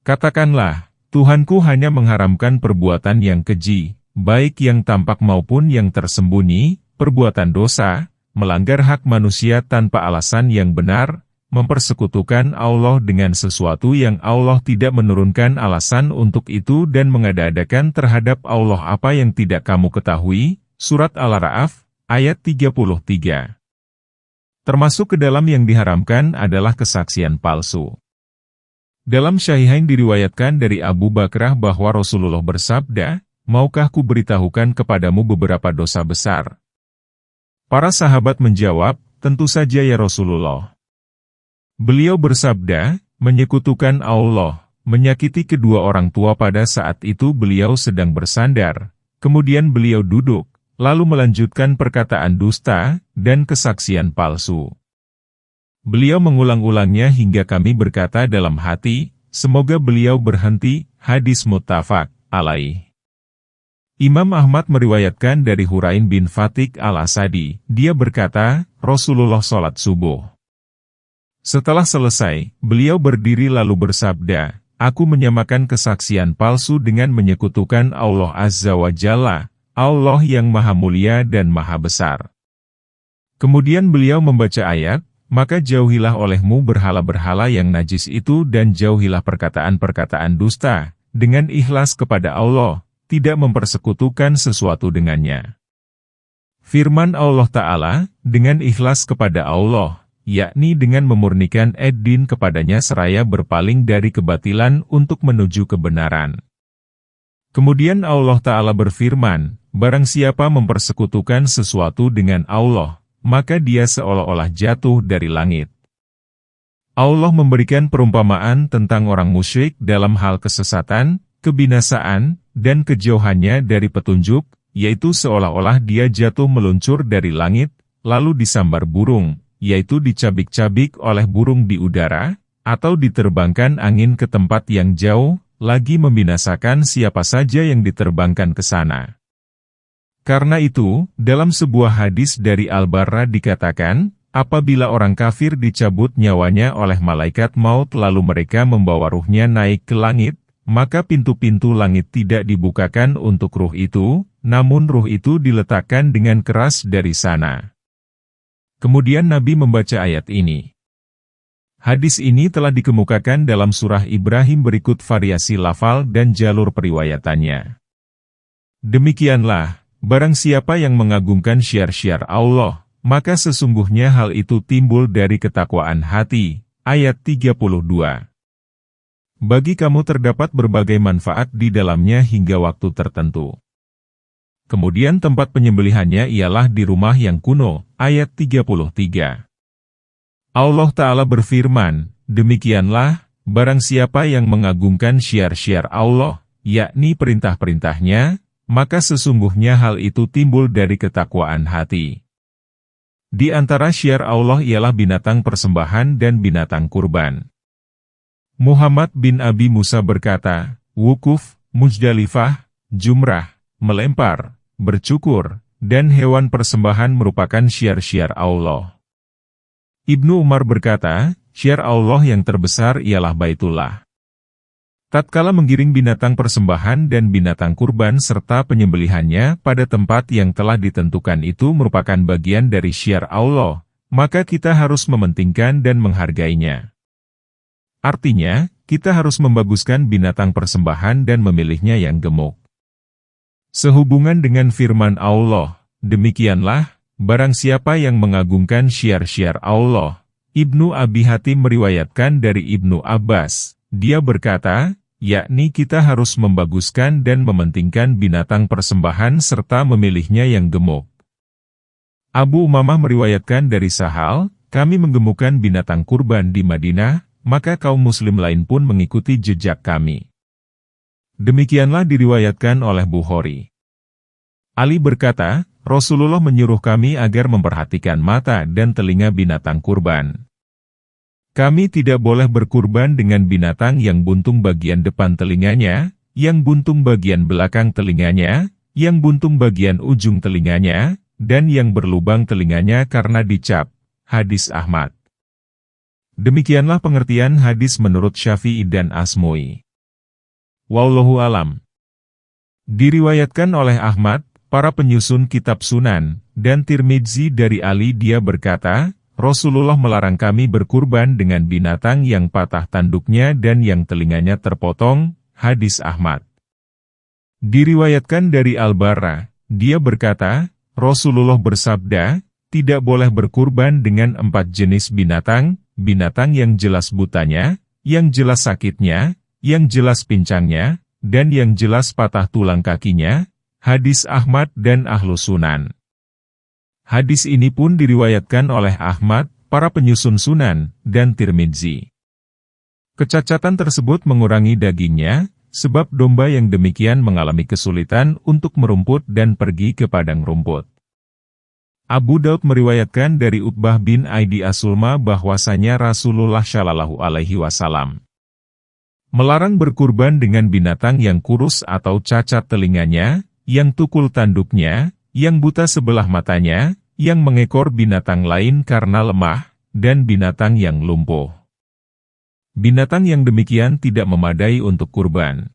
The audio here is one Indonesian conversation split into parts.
Katakanlah, Tuhanku hanya mengharamkan perbuatan yang keji, baik yang tampak maupun yang tersembunyi, perbuatan dosa, melanggar hak manusia tanpa alasan yang benar, mempersekutukan Allah dengan sesuatu yang Allah tidak menurunkan alasan untuk itu dan mengada-adakan terhadap Allah apa yang tidak kamu ketahui. Surat Al-A'raf, ayat 33. Termasuk ke dalam yang diharamkan adalah kesaksian palsu. Dalam Syahihain diriwayatkan dari Abu Bakrah bahwa Rasulullah bersabda, "Maukah ku beritahukan kepadamu beberapa dosa besar?" Para sahabat menjawab, "Tentu saja ya Rasulullah." Beliau bersabda, menyekutukan Allah, menyakiti kedua orang tua pada saat itu beliau sedang bersandar, kemudian beliau duduk, lalu melanjutkan perkataan dusta, dan kesaksian palsu. Beliau mengulang-ulangnya hingga kami berkata dalam hati, semoga beliau berhenti. Hadis muttafaq alaih. Imam Ahmad meriwayatkan dari Hurain bin Fatik al-Asadi, dia berkata, Rasulullah sholat subuh. Setelah selesai, beliau berdiri lalu bersabda, aku menyamakan kesaksian palsu dengan menyekutukan Allah Azza wa Jalla, Allah yang maha mulia dan maha besar. Kemudian beliau membaca ayat, maka jauhilah olehmu berhala-berhala yang najis itu dan jauhilah perkataan-perkataan dusta, dengan ikhlas kepada Allah, tidak mempersekutukan sesuatu dengannya. Firman Allah Ta'ala, dengan ikhlas kepada Allah, yakni dengan memurnikan ad-din kepadanya seraya berpaling dari kebatilan untuk menuju kebenaran. Kemudian Allah Ta'ala berfirman, barang siapa mempersekutukan sesuatu dengan Allah, maka dia seolah-olah jatuh dari langit. Allah memberikan perumpamaan tentang orang musyrik dalam hal kesesatan, kebinasaan, dan kejauhannya dari petunjuk, yaitu seolah-olah dia jatuh meluncur dari langit, lalu disambar burung, yaitu dicabik-cabik oleh burung di udara, atau diterbangkan angin ke tempat yang jauh, lagi membinasakan siapa saja yang diterbangkan ke sana. Karena itu, dalam sebuah hadis dari Al-Barra dikatakan, apabila orang kafir dicabut nyawanya oleh malaikat maut lalu mereka membawa ruhnya naik ke langit, maka pintu-pintu langit tidak dibukakan untuk ruh itu, namun ruh itu diletakkan dengan keras dari sana. Kemudian Nabi membaca ayat ini. Hadis ini telah dikemukakan dalam surah Ibrahim berikut variasi lafal dan jalur periwayatannya. Demikianlah, barang siapa yang mengagungkan syiar-syiar Allah, maka sesungguhnya hal itu timbul dari ketakwaan hati. Ayat 32. Bagi kamu terdapat berbagai manfaat di dalamnya hingga waktu tertentu. Kemudian tempat penyembelihannya ialah di rumah yang kuno. Ayat 33. Allah Ta'ala berfirman, demikianlah, barang siapa yang mengagungkan syiar-syiar Allah, yakni perintah-perintahnya, maka sesungguhnya hal itu timbul dari ketakwaan hati. Di antara syiar Allah ialah binatang persembahan dan binatang kurban. Muhammad bin Abi Musa berkata, wukuf, Muzdalifah, jumrah, melempar, bercukur, dan hewan persembahan merupakan syiar-syiar Allah. Ibnu Umar berkata, syiar Allah yang terbesar ialah Baitullah. Tatkala menggiring binatang persembahan dan binatang kurban serta penyembelihannya pada tempat yang telah ditentukan itu merupakan bagian dari syiar Allah, maka kita harus mementingkan dan menghargainya. Artinya, kita harus membaguskan binatang persembahan dan memilihnya yang gemuk. Sehubungan dengan firman Allah, demikianlah, barang siapa yang mengagungkan syiar-syiar Allah, Ibnu Abi Hatim meriwayatkan dari Ibnu Abbas, dia berkata, yakni kita harus membaguskan dan mementingkan binatang persembahan serta memilihnya yang gemuk. Abu Umamah meriwayatkan dari Sahal, kami menggemukkan binatang kurban di Madinah, maka kaum muslim lain pun mengikuti jejak kami. Demikianlah diriwayatkan oleh Bukhari. Ali berkata, Rasulullah menyuruh kami agar memperhatikan mata dan telinga binatang kurban. Kami tidak boleh berkurban dengan binatang yang buntung bagian depan telinganya, yang buntung bagian belakang telinganya, yang buntung bagian ujung telinganya, dan yang berlubang telinganya karena dicap. Hadis Ahmad. Demikianlah pengertian hadis menurut Syafi'i dan Asmui. Wallahu alam. Diriwayatkan oleh Ahmad, para penyusun kitab Sunan, dan Tirmidzi dari Ali dia berkata, Rasulullah melarang kami berkurban dengan binatang yang patah tanduknya dan yang telinganya terpotong, hadis Ahmad. Diriwayatkan dari Al-Bara, dia berkata, Rasulullah bersabda, tidak boleh berkurban dengan 4 jenis binatang, binatang yang jelas butanya, yang jelas sakitnya, yang jelas pincangnya, dan yang jelas patah tulang kakinya, hadis Ahmad dan Ahlu Sunan. Hadis ini pun diriwayatkan oleh Ahmad, para penyusun Sunan, dan Tirmidzi. Kecacatan tersebut mengurangi dagingnya, sebab domba yang demikian mengalami kesulitan untuk merumput dan pergi ke padang rumput. Abu Daud meriwayatkan dari Uqbah bin Aidi As-Sulma bahwasanya Rasulullah Shallallahu Alaihi Wasallam melarang berkurban dengan binatang yang kurus atau cacat telinganya, yang tukul tanduknya, yang buta sebelah matanya, yang mengekor binatang lain karena lemah, dan binatang yang lumpuh. Binatang yang demikian tidak memadai untuk kurban.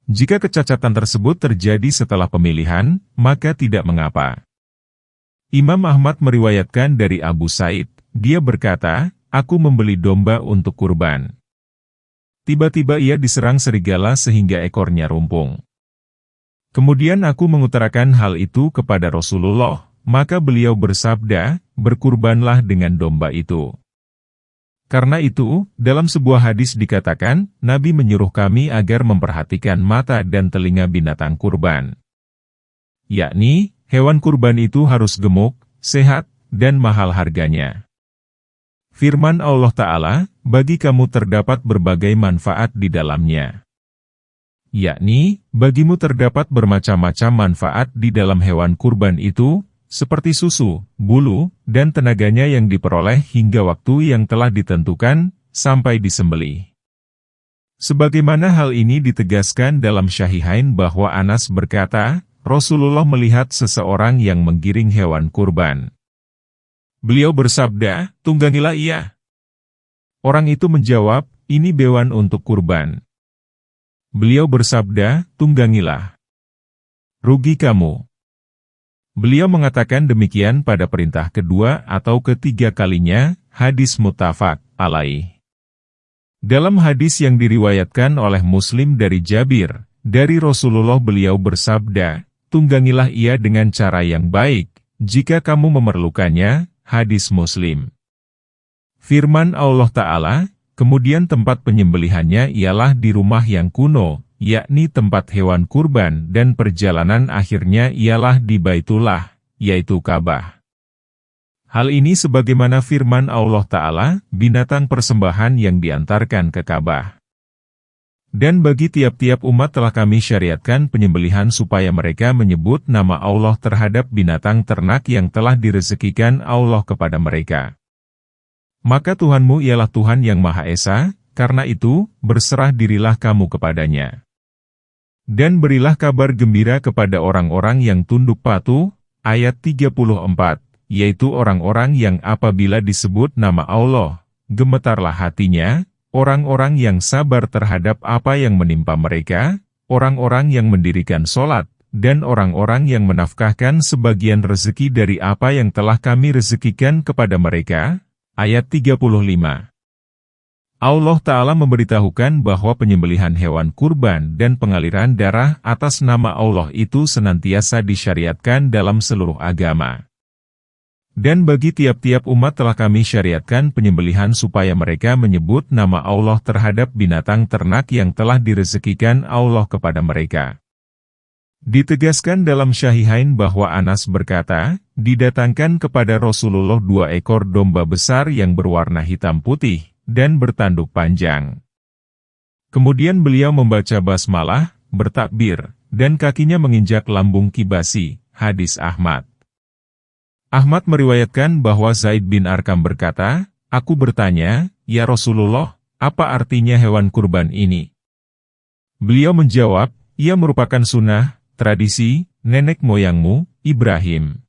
Jika kecacatan tersebut terjadi setelah pemilihan, maka tidak mengapa. Imam Ahmad meriwayatkan dari Abu Said, dia berkata, aku membeli domba untuk kurban. Tiba-tiba ia diserang serigala sehingga ekornya rumpung. Kemudian aku mengutarakan hal itu kepada Rasulullah, maka beliau bersabda, berkurbanlah dengan domba itu. Karena itu, dalam sebuah hadis dikatakan, Nabi menyuruh kami agar memperhatikan mata dan telinga binatang kurban. Yakni, hewan kurban itu harus gemuk, sehat, dan mahal harganya. Firman Allah Ta'ala, bagi kamu terdapat berbagai manfaat di dalamnya. Yakni, bagimu terdapat bermacam-macam manfaat di dalam hewan kurban itu, seperti susu, bulu, dan tenaganya yang diperoleh hingga waktu yang telah ditentukan, sampai disembelih. Sebagaimana hal ini ditegaskan dalam Syahihain bahwa Anas berkata, Rasulullah melihat seseorang yang menggiring hewan kurban. Beliau bersabda, tunggangilah ia. Orang itu menjawab, ini bewan untuk kurban. Beliau bersabda, tunggangilah. Rugi kamu. Beliau mengatakan demikian pada perintah kedua atau ketiga kalinya, hadis muttafaq alaih. Dalam hadis yang diriwayatkan oleh Muslim dari Jabir, dari Rasulullah beliau bersabda, tunggangilah ia dengan cara yang baik, jika kamu memerlukannya, hadis Muslim. Firman Allah Ta'ala, kemudian tempat penyembelihannya ialah di rumah yang kuno, yakni tempat hewan kurban dan perjalanan akhirnya ialah di Baitullah, yaitu Ka'bah. Hal ini sebagaimana firman Allah Ta'ala, binatang persembahan yang diantarkan ke Ka'bah. Dan bagi tiap-tiap umat telah kami syariatkan penyembelihan supaya mereka menyebut nama Allah terhadap binatang ternak yang telah direzekikan Allah kepada mereka. Maka Tuhanmu ialah Tuhan yang Maha Esa, karena itu, berserah dirilah kamu kepadanya. Dan berilah kabar gembira kepada orang-orang yang tunduk patuh, ayat 34, yaitu orang-orang yang apabila disebut nama Allah, gemetarlah hatinya, orang-orang yang sabar terhadap apa yang menimpa mereka, orang-orang yang mendirikan sholat, dan orang-orang yang menafkahkan sebagian rezeki dari apa yang telah kami rezekikan kepada mereka. Ayat 35. Allah Ta'ala memberitahukan bahwa penyembelihan hewan kurban dan pengaliran darah atas nama Allah itu senantiasa disyariatkan dalam seluruh agama. Dan bagi tiap-tiap umat telah kami syariatkan penyembelihan supaya mereka menyebut nama Allah terhadap binatang ternak yang telah direzekikan Allah kepada mereka. Ditegaskan dalam Syahihain bahwa Anas berkata, didatangkan kepada Rasulullah 2 ekor domba besar yang berwarna hitam putih, dan bertanduk panjang. Kemudian beliau membaca basmalah, bertakbir, dan kakinya menginjak lambung kibasi, hadis Ahmad. Ahmad meriwayatkan bahwa Zaid bin Arqam berkata, aku bertanya, ya Rasulullah, apa artinya hewan kurban ini? Beliau menjawab, ia merupakan sunnah, tradisi, nenek moyangmu, Ibrahim.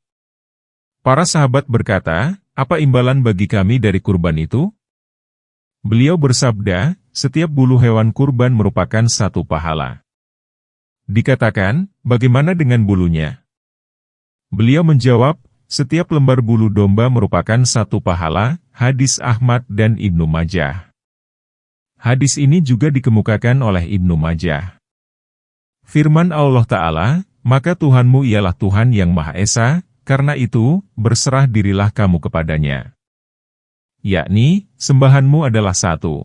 Para sahabat berkata, apa imbalan bagi kami dari kurban itu? Beliau bersabda, setiap bulu hewan kurban merupakan satu pahala. Dikatakan, bagaimana dengan bulunya? Beliau menjawab, setiap lembar bulu domba merupakan satu pahala, hadis Ahmad dan Ibnu Majah. Hadis ini juga dikemukakan oleh Ibnu Majah. Firman Allah Ta'ala, maka Tuhanmu ialah Tuhan yang Maha Esa, karena itu, berserah dirilah kamu kepadanya. Yakni, sembahanmu adalah satu.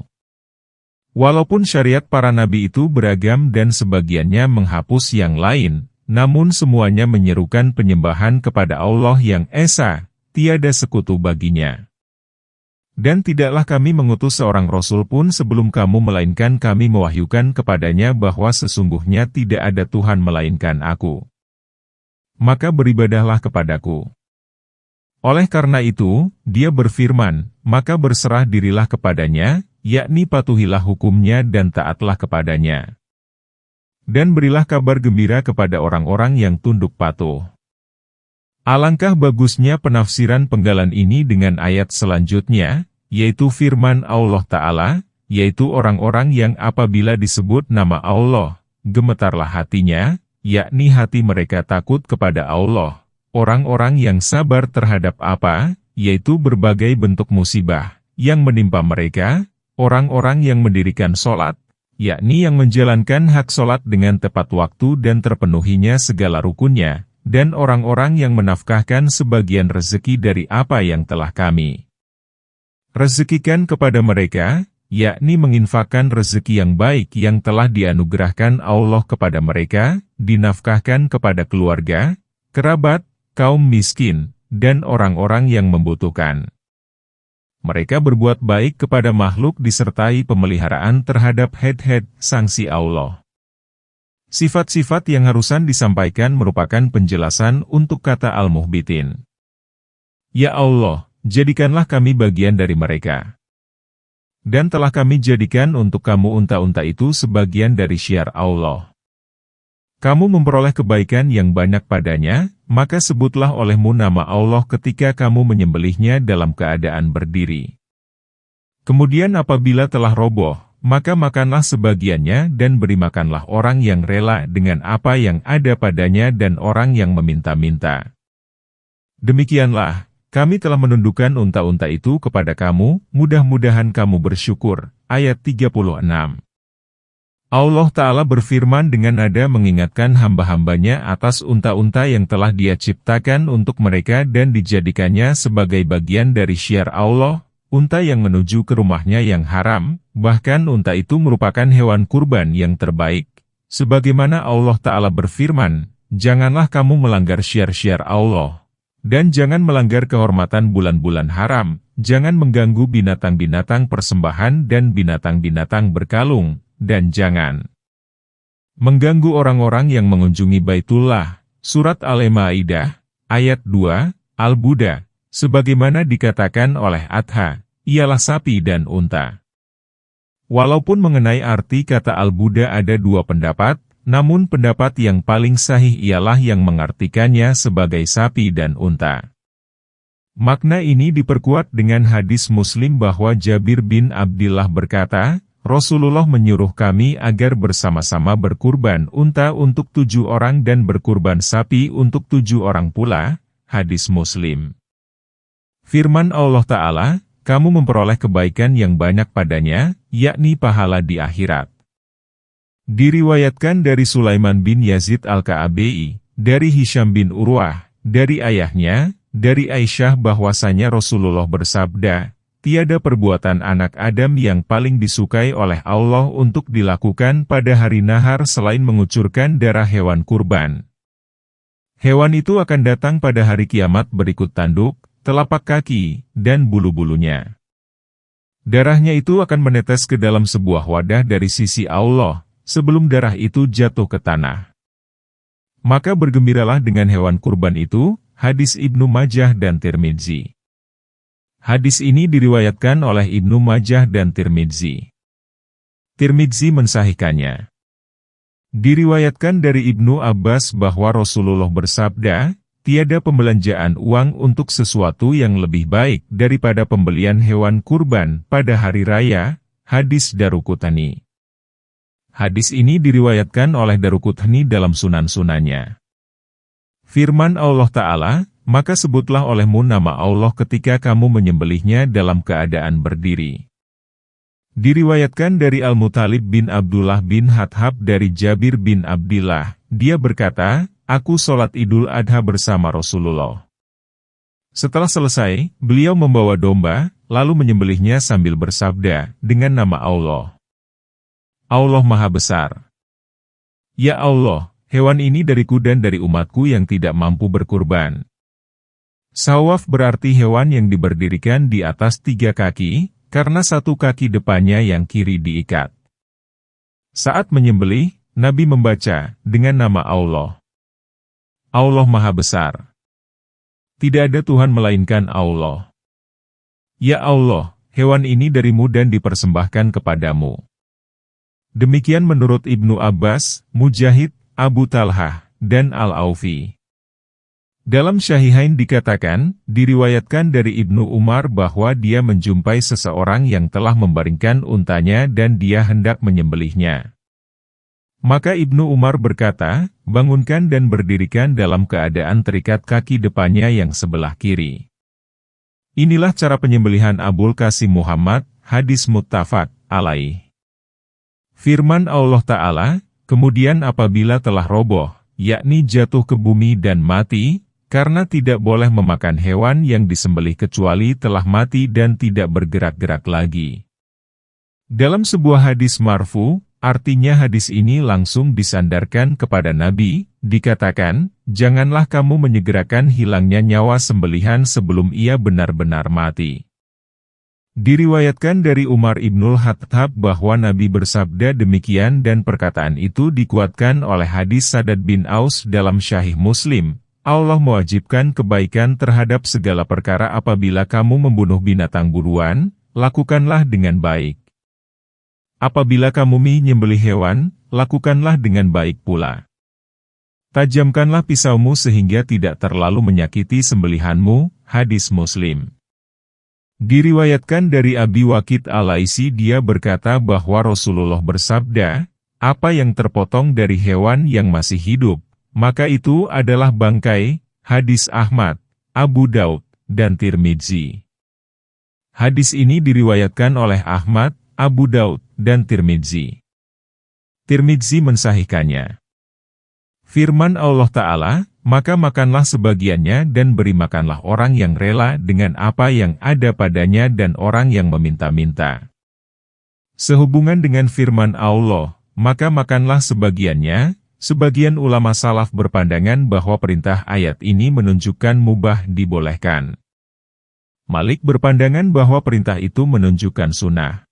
Walaupun syariat para nabi itu beragam dan sebagiannya menghapus yang lain, namun semuanya menyerukan penyembahan kepada Allah yang Esa, tiada sekutu baginya. Dan tidaklah kami mengutus seorang Rasul pun sebelum kamu melainkan kami mewahyukan kepadanya bahwa sesungguhnya tidak ada Tuhan melainkan Aku. Maka beribadahlah kepadaku. Oleh karena itu, dia berfirman, maka berserah dirilah kepadanya, yakni patuhilah hukumnya dan taatlah kepadanya. Dan berilah kabar gembira kepada orang-orang yang tunduk patuh. Alangkah bagusnya penafsiran penggalan ini dengan ayat selanjutnya, yaitu firman Allah Ta'ala, yaitu orang-orang yang apabila disebut nama Allah, gemetarlah hatinya, yakni hati mereka takut kepada Allah. Orang-orang yang sabar terhadap apa, yaitu berbagai bentuk musibah, yang menimpa mereka, orang-orang yang mendirikan sholat, yakni yang menjalankan hak sholat dengan tepat waktu dan terpenuhinya segala rukunnya, dan orang-orang yang menafkahkan sebagian rezeki dari apa yang telah kami rezekikan kepada mereka, yakni menginfakkan rezeki yang baik yang telah dianugerahkan Allah kepada mereka, dinafkahkan kepada keluarga, kerabat, kaum miskin, dan orang-orang yang membutuhkan. Mereka berbuat baik kepada makhluk disertai pemeliharaan terhadap head-head sanksi Allah. Sifat-sifat yang harusan disampaikan merupakan penjelasan untuk kata Al-Muhbitin. Ya Allah, jadikanlah kami bagian dari mereka. Dan telah kami jadikan untuk kamu unta-unta itu sebagian dari syiar Allah. Kamu memperoleh kebaikan yang banyak padanya, maka sebutlah olehmu nama Allah ketika kamu menyembelihnya dalam keadaan berdiri. Kemudian apabila telah roboh, maka makanlah sebagiannya dan beri makanlah orang yang rela dengan apa yang ada padanya dan orang yang meminta-minta. Demikianlah, kami telah menundukkan unta-unta itu kepada kamu, mudah-mudahan kamu bersyukur. Ayat 36. Allah Ta'ala berfirman dengan nada mengingatkan hamba-hambanya atas unta-unta yang telah Dia ciptakan untuk mereka dan dijadikannya sebagai bagian dari syiar Allah, unta yang menuju ke rumahnya yang haram, bahkan unta itu merupakan hewan kurban yang terbaik. Sebagaimana Allah Ta'ala berfirman, janganlah kamu melanggar syiar-syiar Allah, dan jangan melanggar kehormatan bulan-bulan haram, jangan mengganggu binatang-binatang persembahan dan binatang-binatang berkalung, dan jangan mengganggu orang-orang yang mengunjungi Baitullah. Surat Al-Ma'idah, ayat 2, Al-Buda, sebagaimana dikatakan oleh Adha, ialah sapi dan unta. Walaupun mengenai arti kata Al-Buda ada dua pendapat, namun pendapat yang paling sahih ialah yang mengartikannya sebagai sapi dan unta. Makna ini diperkuat dengan hadis Muslim bahwa Jabir bin Abdillah berkata, Rasulullah menyuruh kami agar bersama-sama berkurban unta untuk 7 orang dan berkurban sapi untuk 7 orang pula, hadis Muslim. Firman Allah Ta'ala, kamu memperoleh kebaikan yang banyak padanya, yakni pahala di akhirat. Diriwayatkan dari Sulaiman bin Yazid Al-Ka'abi, dari Hisham bin Urwah, dari ayahnya, dari Aisyah bahwasanya Rasulullah bersabda, tiada perbuatan anak Adam yang paling disukai oleh Allah untuk dilakukan pada hari nahar selain mengucurkan darah hewan kurban. Hewan itu akan datang pada hari kiamat berikut tanduk, telapak kaki, dan bulu-bulunya. Darahnya itu akan menetes ke dalam sebuah wadah dari sisi Allah, sebelum darah itu jatuh ke tanah. Maka bergembiralah dengan hewan kurban itu, hadis Ibnu Majah dan Tirmidzi. Hadis ini diriwayatkan oleh Ibnu Majah dan Tirmidzi. Tirmidzi mensahihkannya. Diriwayatkan dari Ibnu Abbas bahwa Rasulullah bersabda, tiada pembelanjaan uang untuk sesuatu yang lebih baik daripada pembelian hewan kurban pada hari raya, Hadis Daruqutni. Hadis ini diriwayatkan oleh Daruqutni dalam sunan-sunannya. Firman Allah Ta'ala, maka sebutlah olehmu nama Allah ketika kamu menyembelihnya dalam keadaan berdiri. Diriwayatkan dari Al-Muttalib bin Abdullah bin Hathab dari Jabir bin Abdillah, dia berkata, aku sholat Idul Adha bersama Rasulullah. Setelah selesai, beliau membawa domba, lalu menyembelihnya sambil bersabda, dengan nama Allah. Allah Maha Besar. Ya Allah, hewan ini dariku dan dari umatku yang tidak mampu berkurban. Sawaf berarti hewan yang diberdirikan di atas 3 kaki, karena 1 kaki depannya yang kiri diikat. Saat menyembelih, Nabi membaca, dengan nama Allah. Allah Maha Besar. Tidak ada Tuhan melainkan Allah. Ya Allah, hewan ini darimu dan dipersembahkan kepadamu. Demikian menurut Ibnu Abbas, Mujahid, Abu Talhah, dan Al-Aufi. Dalam Syahihain dikatakan, diriwayatkan dari Ibnu Umar bahwa dia menjumpai seseorang yang telah membaringkan untanya dan dia hendak menyembelihnya. Maka Ibnu Umar berkata, bangunkan dan berdirikan dalam keadaan terikat kaki depannya yang sebelah kiri. Inilah cara penyembelihan Abul Qasim Muhammad, hadis muttafaq alaih. Firman Allah Ta'ala, kemudian apabila telah roboh, yakni jatuh ke bumi dan mati, karena tidak boleh memakan hewan yang disembelih kecuali telah mati dan tidak bergerak-gerak lagi. Dalam sebuah hadis marfu, artinya hadis ini langsung disandarkan kepada Nabi, dikatakan, janganlah kamu menyegerakan hilangnya nyawa sembelihan sebelum ia benar-benar mati. Diriwayatkan dari Umar ibnul Khattab bahwa Nabi bersabda demikian dan perkataan itu dikuatkan oleh hadis Sadad bin Aus dalam Syahih Muslim. Allah mewajibkan kebaikan terhadap segala perkara apabila kamu membunuh binatang buruan, lakukanlah dengan baik. Apabila kamu menyembelih hewan, lakukanlah dengan baik pula. Tajamkanlah pisaumu sehingga tidak terlalu menyakiti sembelihanmu, hadis Muslim. Diriwayatkan dari Abi Waqid Al-Laisi dia berkata bahwa Rasulullah bersabda, apa yang terpotong dari hewan yang masih hidup, maka itu adalah bangkai, hadis Ahmad, Abu Daud, dan Tirmidzi. Hadis ini diriwayatkan oleh Ahmad, Abu Daud, dan Tirmidzi. Tirmidzi mensahihkannya. Firman Allah Ta'ala, maka makanlah sebagiannya dan beri makanlah orang yang rela dengan apa yang ada padanya dan orang yang meminta-minta. Sehubungan dengan firman Allah, maka makanlah sebagiannya, sebagian ulama salaf berpandangan bahwa perintah ayat ini menunjukkan mubah dibolehkan. Malik berpandangan bahwa perintah itu menunjukkan sunnah.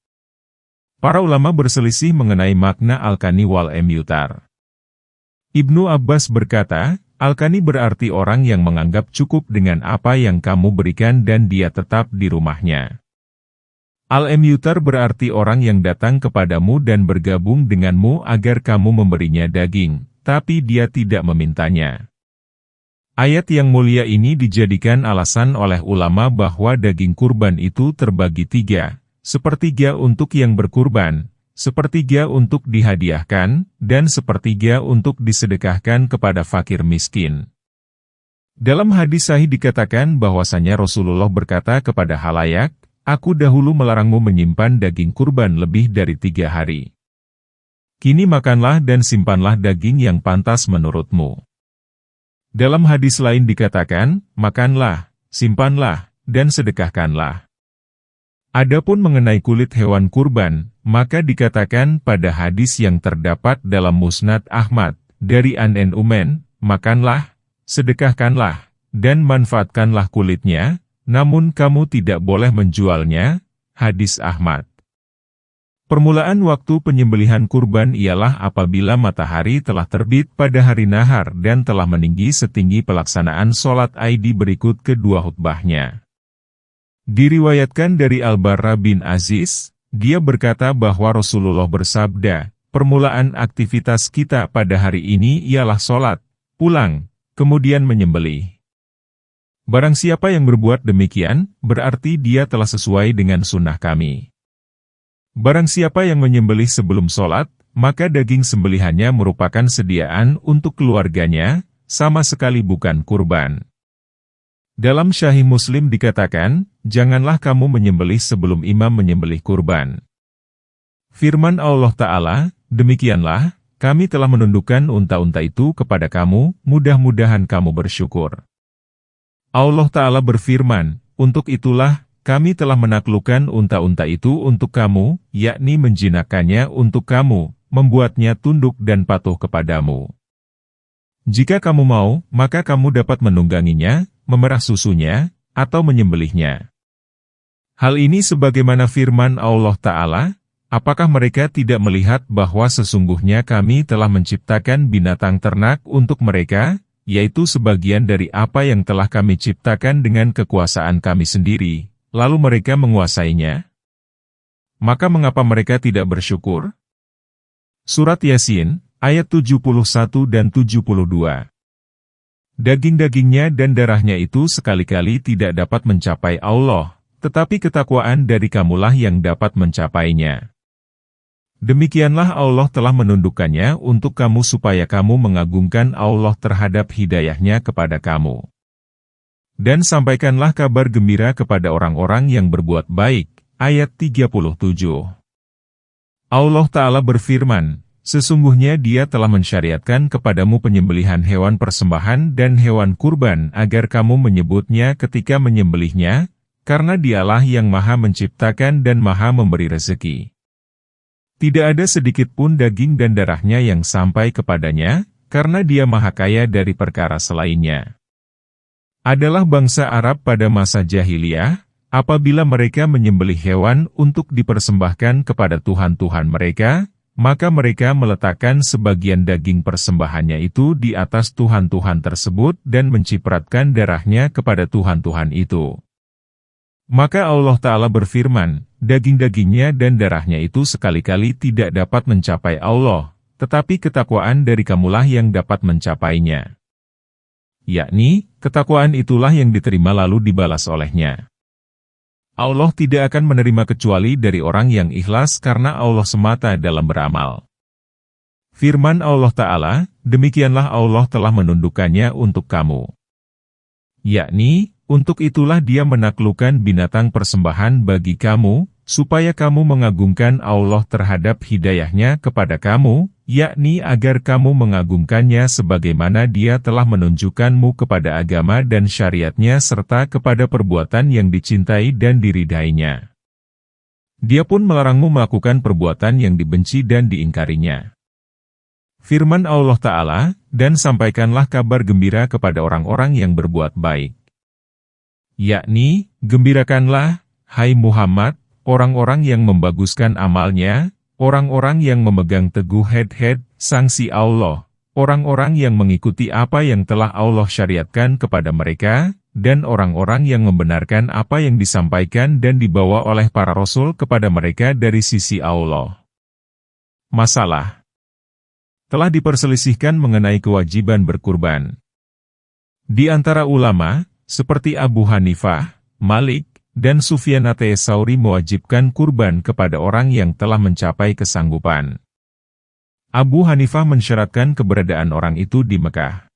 Para ulama berselisih mengenai makna al-kani wal emyutar. Ibnu Abbas berkata, al-kani berarti orang yang menganggap cukup dengan apa yang kamu berikan dan dia tetap di rumahnya. Al-emyutar berarti orang yang datang kepadamu dan bergabung denganmu agar kamu memberinya daging, tapi dia tidak memintanya. Ayat yang mulia ini dijadikan alasan oleh ulama bahwa daging kurban itu terbagi 3. Sepertiga untuk yang berkurban, sepertiga untuk dihadiahkan, dan sepertiga untuk disedekahkan kepada fakir miskin. Dalam hadis sahih dikatakan bahwasanya Rasulullah berkata kepada halayak, aku dahulu melarangmu menyimpan daging kurban lebih dari 3 hari. Kini makanlah dan simpanlah daging yang pantas menurutmu. Dalam hadis lain dikatakan, makanlah, simpanlah, dan sedekahkanlah. Adapun mengenai kulit hewan kurban, maka dikatakan pada hadis yang terdapat dalam Musnad Ahmad, dari An Umen, makanlah, sedekahkanlah, dan manfaatkanlah kulitnya, namun kamu tidak boleh menjualnya, hadis Ahmad. Permulaan waktu penyembelihan kurban ialah apabila matahari telah terbit pada hari nahar dan telah meninggi setinggi pelaksanaan sholat Aid berikut kedua khutbahnya. Diriwayatkan dari Al-Barra bin Aziz, dia berkata bahwa Rasulullah bersabda, permulaan aktivitas kita pada hari ini ialah sholat, pulang, kemudian menyembelih. Barang siapa yang berbuat demikian, berarti dia telah sesuai dengan sunnah kami. Barang siapa yang menyembelih sebelum sholat, maka daging sembelihannya merupakan sediaan untuk keluarganya, sama sekali bukan kurban. Dalam Sahih Muslim dikatakan, janganlah kamu menyembelih sebelum imam menyembelih kurban. Firman Allah Ta'ala, demikianlah, kami telah menundukkan unta-unta itu kepada kamu, mudah-mudahan kamu bersyukur. Allah Ta'ala berfirman, untuk itulah, kami telah menaklukkan unta-unta itu untuk kamu, yakni menjinakkannya untuk kamu, membuatnya tunduk dan patuh kepadamu. Jika kamu mau, maka kamu dapat menungganginya, memerah susunya, atau menyembelihnya. Hal ini sebagaimana firman Allah Ta'ala, apakah mereka tidak melihat bahwa sesungguhnya kami telah menciptakan binatang ternak untuk mereka, yaitu sebagian dari apa yang telah kami ciptakan dengan kekuasaan kami sendiri, lalu mereka menguasainya? Maka mengapa mereka tidak bersyukur? Surat Yasin, ayat 71 dan 72. Daging-dagingnya dan darahnya itu sekali-kali tidak dapat mencapai Allah, tetapi ketakwaan dari kamulah yang dapat mencapainya. Demikianlah Allah telah menundukkannya untuk kamu supaya kamu mengagungkan Allah terhadap hidayahnya kepada kamu. Dan sampaikanlah kabar gembira kepada orang-orang yang berbuat baik. Ayat 37. Allah Ta'ala berfirman, sesungguhnya Dia telah mensyariatkan kepadamu penyembelihan hewan persembahan dan hewan kurban agar kamu menyebutnya ketika menyembelihnya, karena Dialah yang Maha Menciptakan dan Maha Memberi rezeki. Tidak ada sedikit pun daging dan darahnya yang sampai kepadanya, karena Dia Maha Kaya dari perkara selainnya. Adalah bangsa Arab pada masa jahiliyah, apabila mereka menyembelih hewan untuk dipersembahkan kepada Tuhan-Tuhan mereka, maka mereka meletakkan sebagian daging persembahannya itu di atas Tuhan-Tuhan tersebut dan mencipratkan darahnya kepada Tuhan-Tuhan itu. Maka Allah Ta'ala berfirman, daging-dagingnya dan darahnya itu sekali-kali tidak dapat mencapai Allah, tetapi ketakwaan dari kamulah yang dapat mencapainya. Yakni, ketakwaan itulah yang diterima lalu dibalas olehnya. Allah tidak akan menerima kecuali dari orang yang ikhlas karena Allah semata dalam beramal. Firman Allah Ta'ala, demikianlah Allah telah menundukkannya untuk kamu. Yakni, untuk itulah Dia menaklukkan binatang persembahan bagi kamu, supaya kamu mengagungkan Allah terhadap hidayahnya kepada kamu, yakni agar kamu mengagungkannya sebagaimana Dia telah menunjukkanmu kepada agama dan syariatnya serta kepada perbuatan yang dicintai dan diridainya. Dia pun melarangmu melakukan perbuatan yang dibenci dan diingkarinya. Firman Allah Ta'ala, dan sampaikanlah kabar gembira kepada orang-orang yang berbuat baik. Yakni, gembirakanlah, hai Muhammad, orang-orang yang membaguskan amalnya, orang-orang yang memegang teguh head sanksi Allah, orang-orang yang mengikuti apa yang telah Allah syariatkan kepada mereka, dan orang-orang yang membenarkan apa yang disampaikan dan dibawa oleh para rasul kepada mereka dari sisi Allah. Masalah telah diperselisihkan mengenai kewajiban berkurban. Di antara ulama, seperti Abu Hanifah, Malik, dan Sufyan ats-Tsauri mewajibkan kurban kepada orang yang telah mencapai kesanggupan. Abu Hanifah mensyaratkan keberadaan orang itu di Mekah.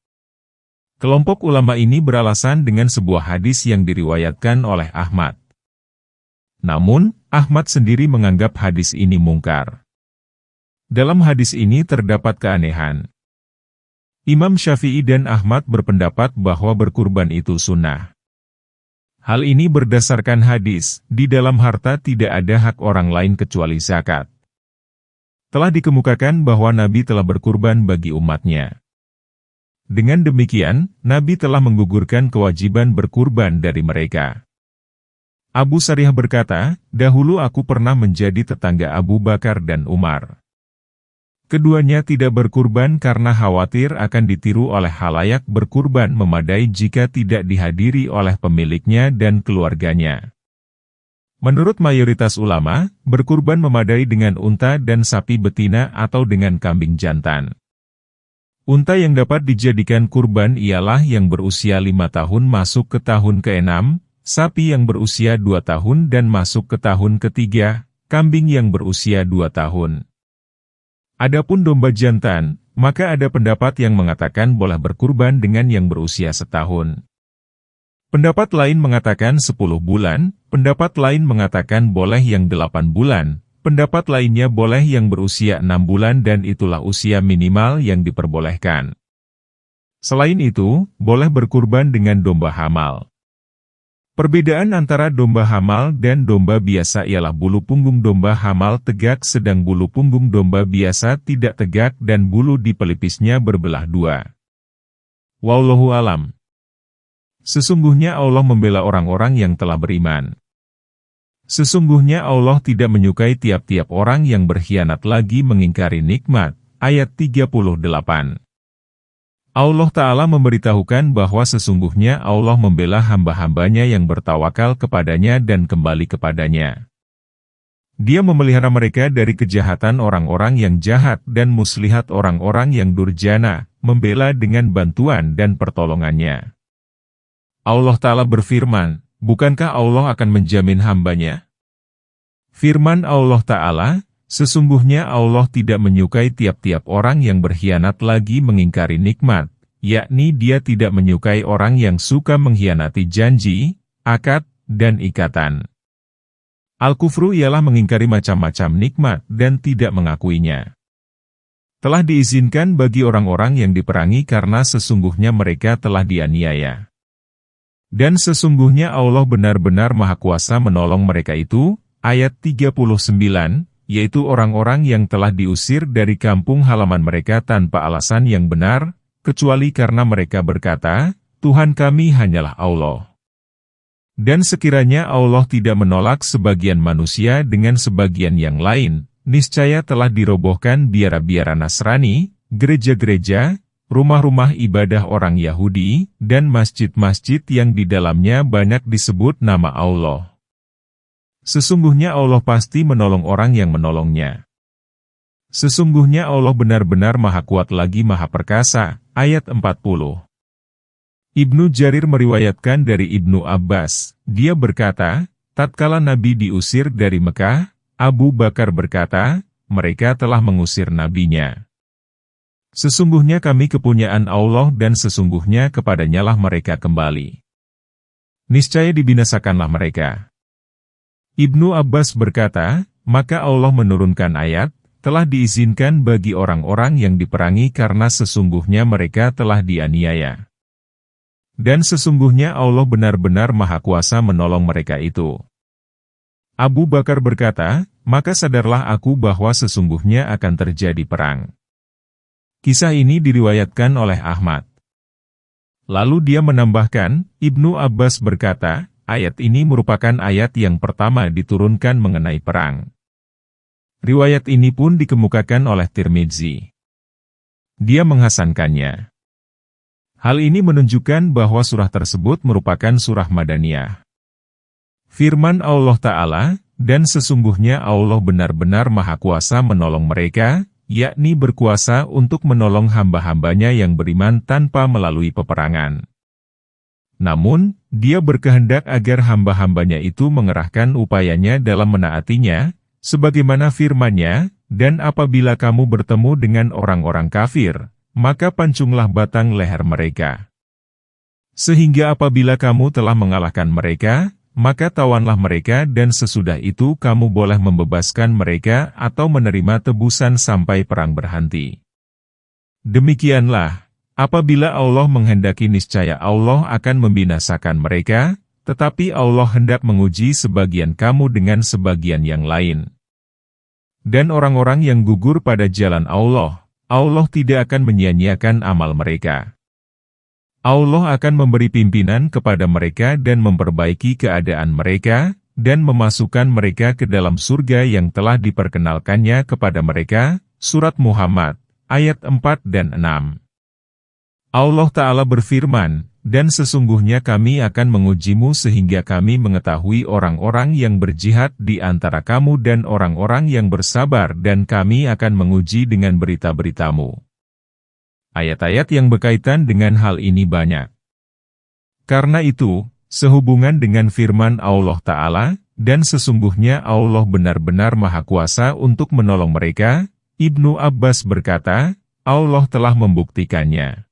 Kelompok ulama ini beralasan dengan sebuah hadis yang diriwayatkan oleh Ahmad. Namun, Ahmad sendiri menganggap hadis ini mungkar. Dalam hadis ini terdapat keanehan. Imam Syafi'i dan Ahmad berpendapat bahwa berkurban itu sunnah. Hal ini berdasarkan hadis, di dalam harta tidak ada hak orang lain kecuali zakat. Telah dikemukakan bahwa Nabi telah berkurban bagi umatnya. Dengan demikian, Nabi telah menggugurkan kewajiban berkurban dari mereka. Abu Sariyah berkata, dahulu aku pernah menjadi tetangga Abu Bakar dan Umar. Keduanya tidak berkurban karena khawatir akan ditiru oleh khalayak berkurban memadai jika tidak dihadiri oleh pemiliknya dan keluarganya. Menurut mayoritas ulama, berkurban memadai dengan unta dan sapi betina atau dengan kambing jantan. Unta yang dapat dijadikan kurban ialah yang berusia 5 tahun masuk ke tahun ke-6, sapi yang berusia 2 tahun dan masuk ke tahun ke-3, kambing yang berusia 2 tahun. Adapun domba jantan, maka ada pendapat yang mengatakan boleh berkurban dengan yang berusia setahun. Pendapat lain mengatakan 10 bulan, pendapat lain mengatakan boleh yang 8 bulan, pendapat lainnya boleh yang berusia 6 bulan dan itulah usia minimal yang diperbolehkan. Selain itu, boleh berkurban dengan domba hamal. Perbedaan antara domba hamal dan domba biasa ialah bulu punggung domba hamal tegak sedang bulu punggung domba biasa tidak tegak dan bulu di pelipisnya berbelah dua. Wallahu alam. Sesungguhnya Allah membela orang-orang yang telah beriman. Sesungguhnya Allah tidak menyukai tiap-tiap orang yang berkhianat lagi mengingkari nikmat. Ayat 38. Allah Ta'ala memberitahukan bahwa sesungguhnya Allah membela hamba-hambanya yang bertawakal kepadanya dan kembali kepadanya. Dia memelihara mereka dari kejahatan orang-orang yang jahat dan muslihat orang-orang yang durjana, membela dengan bantuan dan pertolongannya. Allah Ta'ala berfirman, bukankah Allah akan menjamin hambanya? Firman Allah Ta'ala, sesungguhnya Allah tidak menyukai tiap-tiap orang yang berkhianat lagi mengingkari nikmat, yakni Dia tidak menyukai orang yang suka mengkhianati janji, akad, dan ikatan. Al-kufru ialah mengingkari macam-macam nikmat dan tidak mengakuinya. Telah diizinkan bagi orang-orang yang diperangi karena sesungguhnya mereka telah dianiaya. Dan sesungguhnya Allah benar-benar Maha Kuasa menolong mereka itu, ayat 39, yaitu orang-orang yang telah diusir dari kampung halaman mereka tanpa alasan yang benar, kecuali karena mereka berkata, Tuhan kami hanyalah Allah. Dan sekiranya Allah tidak menolak sebagian manusia dengan sebagian yang lain, niscaya telah dirobohkan biara-biara Nasrani, gereja-gereja, rumah-rumah ibadah orang Yahudi, dan masjid-masjid yang di dalamnya banyak disebut nama Allah. Sesungguhnya Allah pasti menolong orang yang menolongnya. Sesungguhnya Allah benar-benar Maha Kuat lagi Maha Perkasa. Ayat 40. Ibnu Jarir meriwayatkan dari Ibnu Abbas, dia berkata, tatkala Nabi diusir dari Mekah, Abu Bakar berkata, mereka telah mengusir nabinya. Sesungguhnya kami kepunyaan Allah dan sesungguhnya kepadanyalah mereka kembali. Niscaya dibinasakanlah mereka. Ibnu Abbas berkata, maka Allah menurunkan ayat, telah diizinkan bagi orang-orang yang diperangi karena sesungguhnya mereka telah dianiaya. Dan sesungguhnya Allah benar-benar Maha Kuasa menolong mereka itu. Abu Bakar berkata, maka sadarlah aku bahwa sesungguhnya akan terjadi perang. Kisah ini diriwayatkan oleh Ahmad. Lalu dia menambahkan, Ibnu Abbas berkata, ayat ini merupakan ayat yang pertama diturunkan mengenai perang. Riwayat ini pun dikemukakan oleh Tirmidzi. Dia menghasankannya. Hal ini menunjukkan bahwa surah tersebut merupakan surah Madaniyah. Firman Allah Ta'ala, dan sesungguhnya Allah benar-benar Maha Kuasa menolong mereka, yakni berkuasa untuk menolong hamba-hambanya yang beriman tanpa melalui peperangan. Namun, Dia berkehendak agar hamba-hambanya itu mengerahkan upayanya dalam menaatinya, sebagaimana firman-Nya, dan apabila kamu bertemu dengan orang-orang kafir, maka pancunglah batang leher mereka. Sehingga apabila kamu telah mengalahkan mereka, maka tawanlah mereka dan sesudah itu kamu boleh membebaskan mereka atau menerima tebusan sampai perang berhenti. Demikianlah, apabila Allah menghendaki niscaya Allah akan membinasakan mereka, tetapi Allah hendak menguji sebagian kamu dengan sebagian yang lain. Dan orang-orang yang gugur pada jalan Allah, Allah tidak akan menyia-nyiakan amal mereka. Allah akan memberi pimpinan kepada mereka dan memperbaiki keadaan mereka, dan memasukkan mereka ke dalam surga yang telah diperkenalkannya kepada mereka. Surat Muhammad, ayat 4 dan 6. Allah Ta'ala berfirman, dan sesungguhnya kami akan mengujimu sehingga kami mengetahui orang-orang yang berjihad di antara kamu dan orang-orang yang bersabar dan kami akan menguji dengan berita-beritamu. Ayat-ayat yang berkaitan dengan hal ini banyak. Karena itu, sehubungan dengan firman Allah Ta'ala, dan sesungguhnya Allah benar-benar Maha Kuasa untuk menolong mereka. Ibnu Abbas berkata, Allah telah membuktikannya.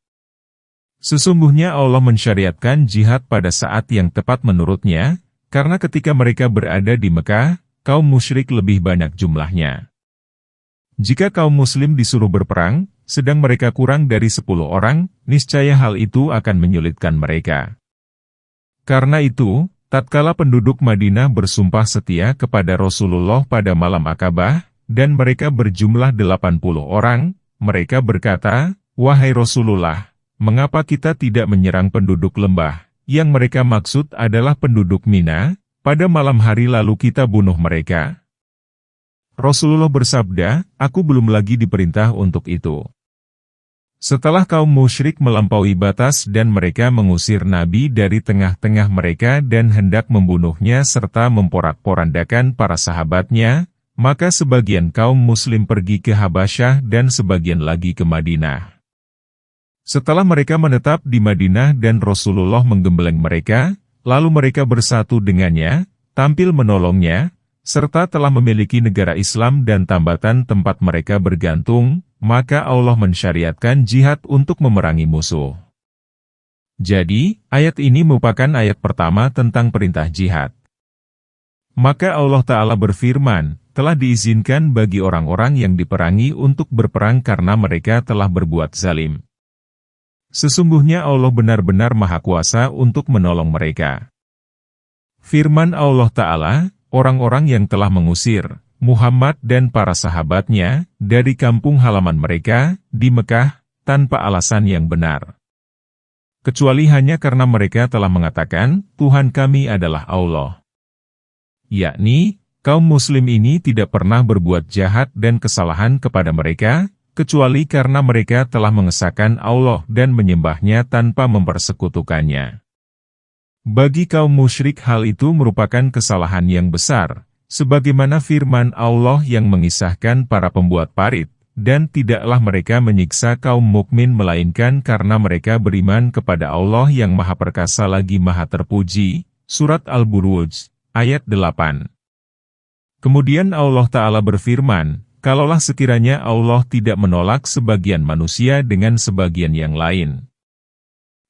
Sesungguhnya Allah mensyariatkan jihad pada saat yang tepat menurutnya, karena ketika mereka berada di Mekah, kaum musyrik lebih banyak jumlahnya. Jika kaum muslim disuruh berperang, sedang mereka kurang dari 10 orang, niscaya hal itu akan menyulitkan mereka. Karena itu, tatkala penduduk Madinah bersumpah setia kepada Rasulullah pada malam Akabah, dan mereka berjumlah 80 orang, mereka berkata, "Wahai Rasulullah, mengapa kita tidak menyerang penduduk lembah, yang mereka maksud adalah penduduk Mina, pada malam hari lalu kita bunuh mereka?" Rasulullah bersabda, "Aku belum lagi diperintah untuk itu." Setelah kaum musyrik melampaui batas dan mereka mengusir Nabi dari tengah-tengah mereka dan hendak membunuhnya serta memporak-porandakan para sahabatnya, maka sebagian kaum muslim pergi ke Habasyah dan sebagian lagi ke Madinah. Setelah mereka menetap di Madinah dan Rasulullah menggembleng mereka, lalu mereka bersatu dengannya, tampil menolongnya, serta telah memiliki negara Islam dan tambatan tempat mereka bergantung, maka Allah mensyariatkan jihad untuk memerangi musuh. Jadi, ayat ini merupakan ayat pertama tentang perintah jihad. Maka Allah Ta'ala berfirman, telah diizinkan bagi orang-orang yang diperangi untuk berperang karena mereka telah berbuat zalim. Sesungguhnya Allah benar-benar Maha Kuasa untuk menolong mereka. Firman Allah Ta'ala, orang-orang yang telah mengusir Muhammad dan para sahabatnya dari kampung halaman mereka di Mekah tanpa alasan yang benar. Kecuali hanya karena mereka telah mengatakan, Tuhan kami adalah Allah. Yakni, kaum muslim ini tidak pernah berbuat jahat dan kesalahan kepada mereka, kecuali karena mereka telah mengesahkan Allah dan menyembahnya tanpa mempersekutukannya. Bagi kaum musyrik hal itu merupakan kesalahan yang besar, sebagaimana firman Allah yang mengisahkan para pembuat parit, dan tidaklah mereka menyiksa kaum mukmin melainkan karena mereka beriman kepada Allah yang Maha Perkasa lagi Maha Terpuji. Surat Al-Buruj, ayat 8. Kemudian Allah Ta'ala berfirman, kalaulah sekiranya Allah tidak menolak sebagian manusia dengan sebagian yang lain.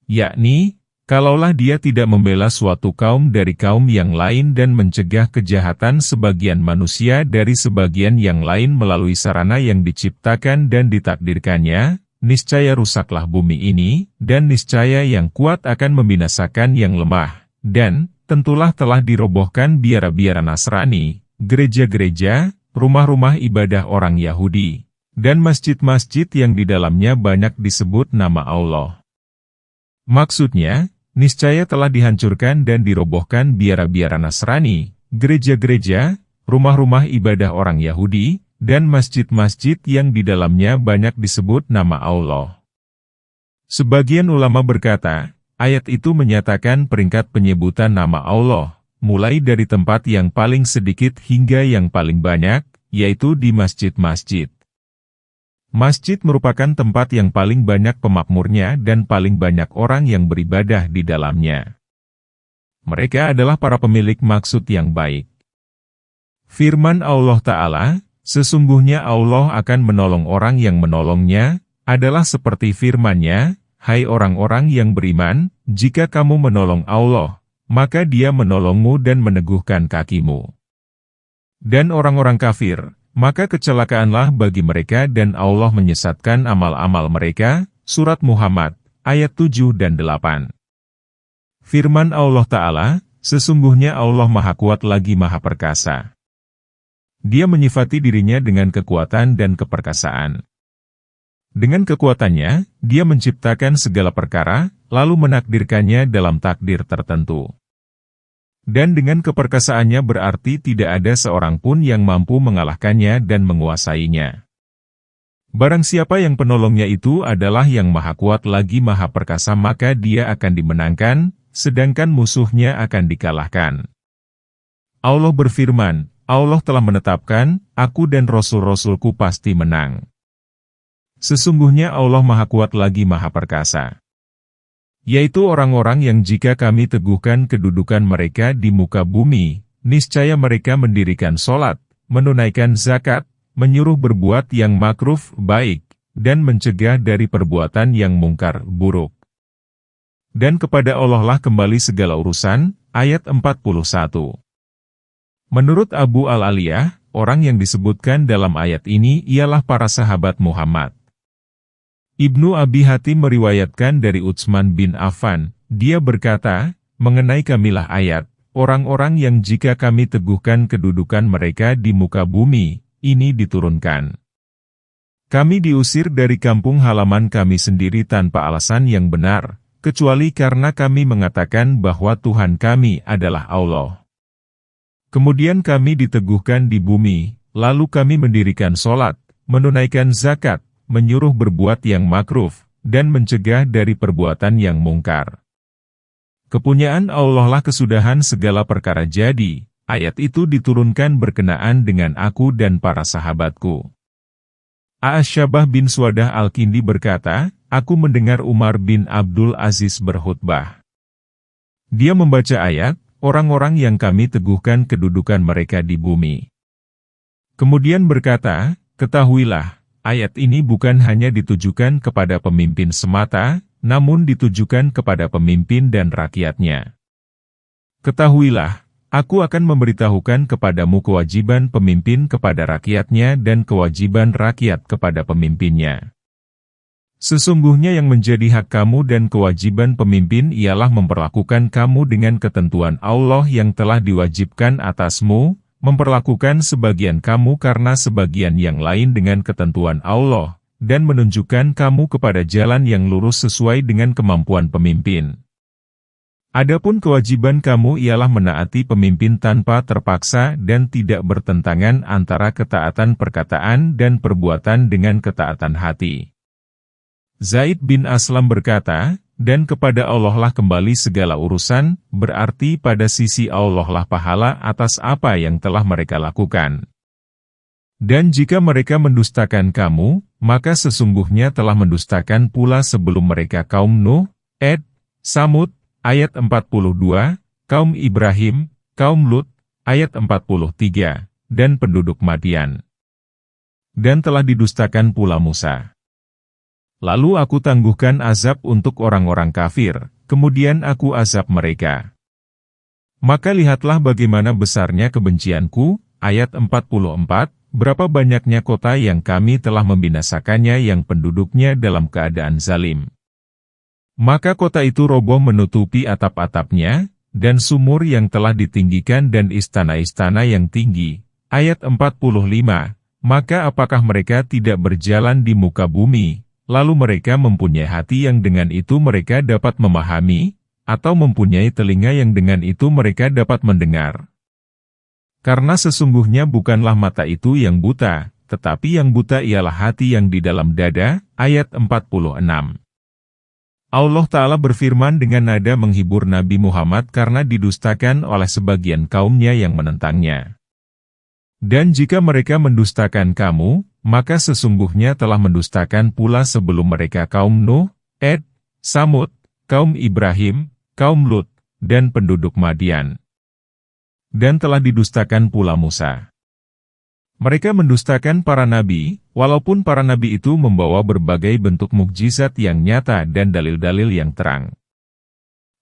Yakni, kalaulah dia tidak membela suatu kaum dari kaum yang lain dan mencegah kejahatan sebagian manusia dari sebagian yang lain melalui sarana yang diciptakan dan ditakdirkannya, niscaya rusaklah bumi ini, dan niscaya yang kuat akan membinasakan yang lemah, dan tentulah telah dirobohkan biara-biara Nasrani, gereja-gereja, rumah-rumah ibadah orang Yahudi, dan masjid-masjid yang di dalamnya banyak disebut nama Allah. Maksudnya, niscaya telah dihancurkan dan dirobohkan biara-biara Nasrani, gereja-gereja, rumah-rumah ibadah orang Yahudi, dan masjid-masjid yang di dalamnya banyak disebut nama Allah. Sebagian ulama berkata, ayat itu menyatakan peringkat penyebutan nama Allah, mulai dari tempat yang paling sedikit hingga yang paling banyak, yaitu di masjid-masjid. Masjid merupakan tempat yang paling banyak pemakmurnya dan paling banyak orang yang beribadah di dalamnya. Mereka adalah para pemilik maksud yang baik. Firman Allah Ta'ala, sesungguhnya Allah akan menolong orang yang menolongnya, adalah seperti firman-Nya, hai orang-orang yang beriman, jika kamu menolong Allah, maka Dia menolongmu dan meneguhkan kakimu. Dan orang-orang kafir, maka kecelakaanlah bagi mereka dan Allah menyesatkan amal-amal mereka. Surat Muhammad, ayat 7 dan 8. Firman Allah Ta'ala, sesungguhnya Allah Maha Kuat lagi Maha Perkasa. Dia menyifati dirinya dengan kekuatan dan keperkasaan. Dengan kekuatannya, Dia menciptakan segala perkara, lalu menakdirkannya dalam takdir tertentu. Dan dengan keperkasaannya berarti tidak ada seorang pun yang mampu mengalahkannya dan menguasainya. Barang siapa yang penolongnya itu adalah yang Maha Kuat lagi Maha Perkasa, maka dia akan dimenangkan, sedangkan musuhnya akan dikalahkan. Allah berfirman, Allah telah menetapkan, aku dan Rasul-Rasulku pasti menang. Sesungguhnya Allah Maha Kuat lagi Maha Perkasa. Yaitu orang-orang yang jika kami teguhkan kedudukan mereka di muka bumi, niscaya mereka mendirikan sholat, menunaikan zakat, menyuruh berbuat yang makruf baik, dan mencegah dari perbuatan yang mungkar buruk. Dan kepada Allah lah kembali segala urusan. Ayat 41. Menurut Abu Al-Aliyah, orang yang disebutkan dalam ayat ini ialah para sahabat Muhammad. Ibnu Abi Hatim meriwayatkan dari Utsman bin Affan, dia berkata, mengenai kamilah ayat, orang-orang yang jika kami teguhkan kedudukan mereka di muka bumi, ini diturunkan. Kami diusir dari kampung halaman kami sendiri tanpa alasan yang benar, kecuali karena kami mengatakan bahwa Tuhan kami adalah Allah. Kemudian kami diteguhkan di bumi, lalu kami mendirikan sholat, menunaikan zakat, menyuruh berbuat yang makruf, dan mencegah dari perbuatan yang mungkar. Kepunyaan Allah lah kesudahan segala perkara jadi, ayat itu diturunkan berkenaan dengan aku dan para sahabatku. A'asyabah bin Swadah Al-Kindi berkata, aku mendengar Umar bin Abdul Aziz berkhutbah. Dia membaca ayat, orang-orang yang kami teguhkan kedudukan mereka di bumi. Kemudian berkata, ketahuilah, ayat ini bukan hanya ditujukan kepada pemimpin semata, namun ditujukan kepada pemimpin dan rakyatnya. Ketahuilah, aku akan memberitahukan kepadamu kewajiban pemimpin kepada rakyatnya dan kewajiban rakyat kepada pemimpinnya. Sesungguhnya yang menjadi hak kamu dan kewajiban pemimpin ialah memperlakukan kamu dengan ketentuan Allah yang telah diwajibkan atasmu, memperlakukan sebagian kamu karena sebagian yang lain dengan ketentuan Allah, dan menunjukkan kamu kepada jalan yang lurus sesuai dengan kemampuan pemimpin. Adapun kewajiban kamu ialah menaati pemimpin tanpa terpaksa dan tidak bertentangan antara ketaatan perkataan dan perbuatan dengan ketaatan hati. Zaid bin Aslam berkata, dan kepada Allah lah kembali segala urusan, berarti pada sisi Allah lah pahala atas apa yang telah mereka lakukan. Dan jika mereka mendustakan kamu, maka sesungguhnya telah mendustakan pula sebelum mereka kaum Nuh, Ad, Samud, ayat 42, kaum Ibrahim, kaum Lut, ayat 43, dan penduduk Madian. Dan telah didustakan pula Musa. Lalu aku tangguhkan azab untuk orang-orang kafir, kemudian aku azab mereka. Maka lihatlah bagaimana besarnya kebencianku, ayat 44, berapa banyaknya kota yang kami telah membinasakannya yang penduduknya dalam keadaan zalim. Maka kota itu roboh menutupi atap-atapnya, dan sumur yang telah ditinggikan dan istana-istana yang tinggi. Ayat 45, maka apakah mereka tidak berjalan di muka bumi, lalu mereka mempunyai hati yang dengan itu mereka dapat memahami, atau mempunyai telinga yang dengan itu mereka dapat mendengar? Karena sesungguhnya bukanlah mata itu yang buta, tetapi yang buta ialah hati yang di dalam dada. Ayat 46. Allah Ta'ala berfirman dengan nada menghibur Nabi Muhammad karena didustakan oleh sebagian kaumnya yang menentangnya. Dan jika mereka mendustakan kamu, maka sesungguhnya telah mendustakan pula sebelum mereka kaum Nuh, Ad, Samud, kaum Ibrahim, kaum Lut, dan penduduk Madian. Dan telah didustakan pula Musa. Mereka mendustakan para nabi, walaupun para nabi itu membawa berbagai bentuk mukjizat yang nyata dan dalil-dalil yang terang.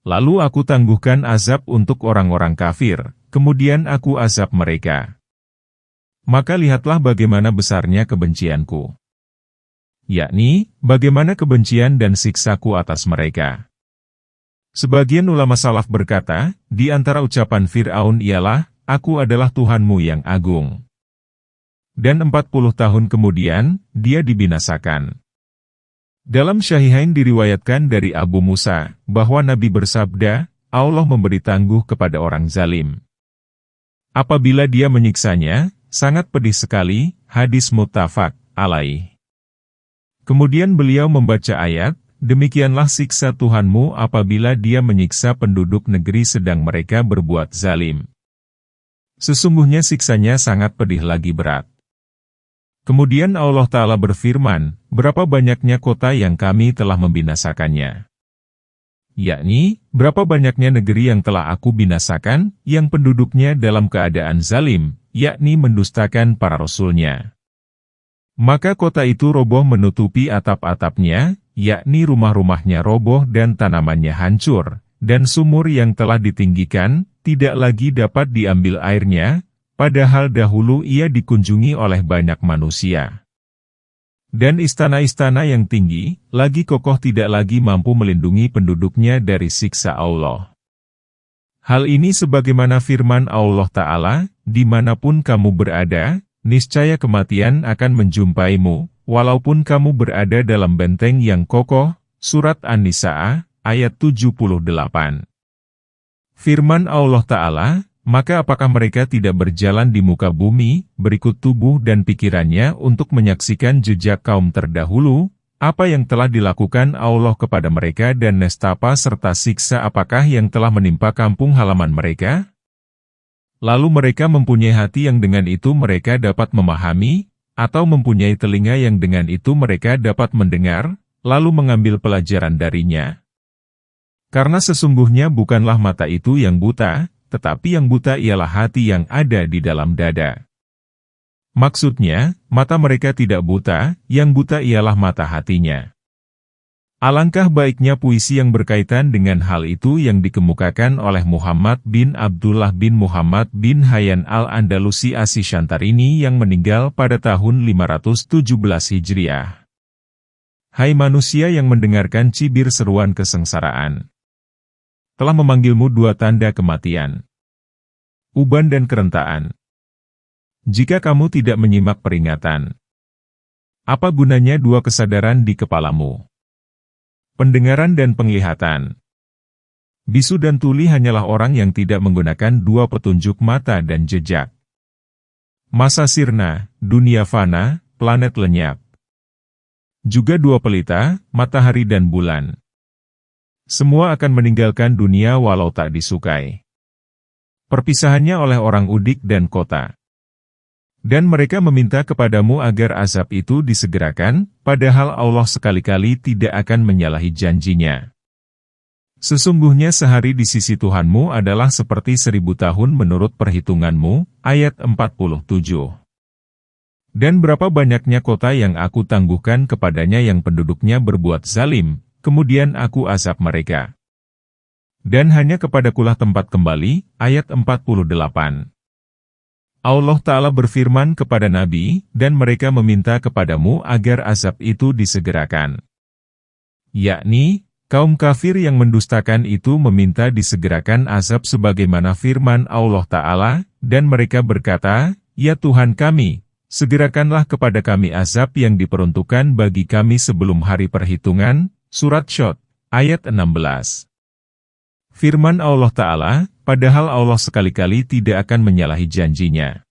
Lalu aku tangguhkan azab untuk orang-orang kafir, kemudian aku azab mereka. Maka lihatlah bagaimana besarnya kebencianku. Yakni, bagaimana kebencian dan siksaku atas mereka. Sebagian ulama salaf berkata, di antara ucapan Fir'aun ialah, aku adalah Tuhanmu yang agung. Dan 40 tahun kemudian, dia dibinasakan. Dalam Syahihain diriwayatkan dari Abu Musa, bahwa Nabi bersabda, Allah memberi tangguh kepada orang zalim. Apabila dia menyiksanya, sangat pedih sekali, hadis muttafaq alaih. Kemudian beliau membaca ayat, demikianlah siksa Tuhanmu apabila dia menyiksa penduduk negeri sedang mereka berbuat zalim. Sesungguhnya siksanya sangat pedih lagi berat. Kemudian Allah Ta'ala berfirman, berapa banyaknya kota yang kami telah membinasakannya. yakni, berapa banyaknya negeri yang telah aku binasakan, yang penduduknya dalam keadaan zalim, yakni mendustakan para rasulnya. Maka kota itu roboh menutupi atap-atapnya, yakni rumah-rumahnya roboh dan tanamannya hancur, dan sumur yang telah ditinggikan, tidak lagi dapat diambil airnya, padahal dahulu ia dikunjungi oleh banyak manusia. Dan istana-istana yang tinggi, lagi kokoh tidak lagi mampu melindungi penduduknya dari siksa Allah. Hal ini sebagaimana firman Allah Ta'ala, dimanapun kamu berada, niscaya kematian akan menjumpaimu, walaupun kamu berada dalam benteng yang kokoh. Surat An-Nisa, ayat 78. Firman Allah Ta'ala, maka apakah mereka tidak berjalan di muka bumi, berikut tubuh dan pikirannya untuk menyaksikan jejak kaum terdahulu, apa yang telah dilakukan Allah kepada mereka dan nestapa serta siksa apakah yang telah menimpa kampung halaman mereka? Lalu mereka mempunyai hati yang dengan itu mereka dapat memahami, atau mempunyai telinga yang dengan itu mereka dapat mendengar, lalu mengambil pelajaran darinya. Karena sesungguhnya bukanlah mata itu yang buta, tetapi yang buta ialah hati yang ada di dalam dada. Maksudnya, mata mereka tidak buta, yang buta ialah mata hatinya. Alangkah baiknya puisi yang berkaitan dengan hal itu yang dikemukakan oleh Muhammad bin Abdullah bin Muhammad bin Hayyan al-Andalusi Asy-Syantarini yang meninggal pada tahun 517 Hijriah. Hai manusia yang mendengarkan cibir seruan kesengsaraan. Telah memanggilmu dua tanda kematian. Uban dan kerentaan. Jika kamu tidak menyimak peringatan, apa gunanya dua kesadaran di kepalamu? Pendengaran dan penglihatan. Bisu dan tuli hanyalah orang yang tidak menggunakan dua petunjuk mata dan jejak. Masa sirna, dunia fana, planet lenyap. Juga dua pelita, matahari dan bulan. Semua akan meninggalkan dunia walau tak disukai. Perpisahannya oleh orang udik dan kota. Dan mereka meminta kepadamu agar azab itu disegerakan, padahal Allah sekali-kali tidak akan menyalahi janjinya. Sesungguhnya sehari di sisi Tuhanmu adalah seperti 1000 tahun menurut perhitunganmu, ayat 47. Dan berapa banyaknya kota yang aku tangguhkan kepadanya yang penduduknya berbuat zalim, kemudian aku azab mereka. Dan hanya kepadakulah tempat kembali, ayat 48. Allah Ta'ala berfirman kepada Nabi, dan mereka meminta kepadamu agar azab itu disegerakan. Yakni, kaum kafir yang mendustakan itu meminta disegerakan azab sebagaimana firman Allah Ta'ala, dan mereka berkata, Ya Tuhan kami, segerakanlah kepada kami azab yang diperuntukkan bagi kami sebelum hari perhitungan. Surat Syod, ayat 16. Firman Allah Ta'ala, padahal Allah sekali-kali tidak akan menyalahi janjinya.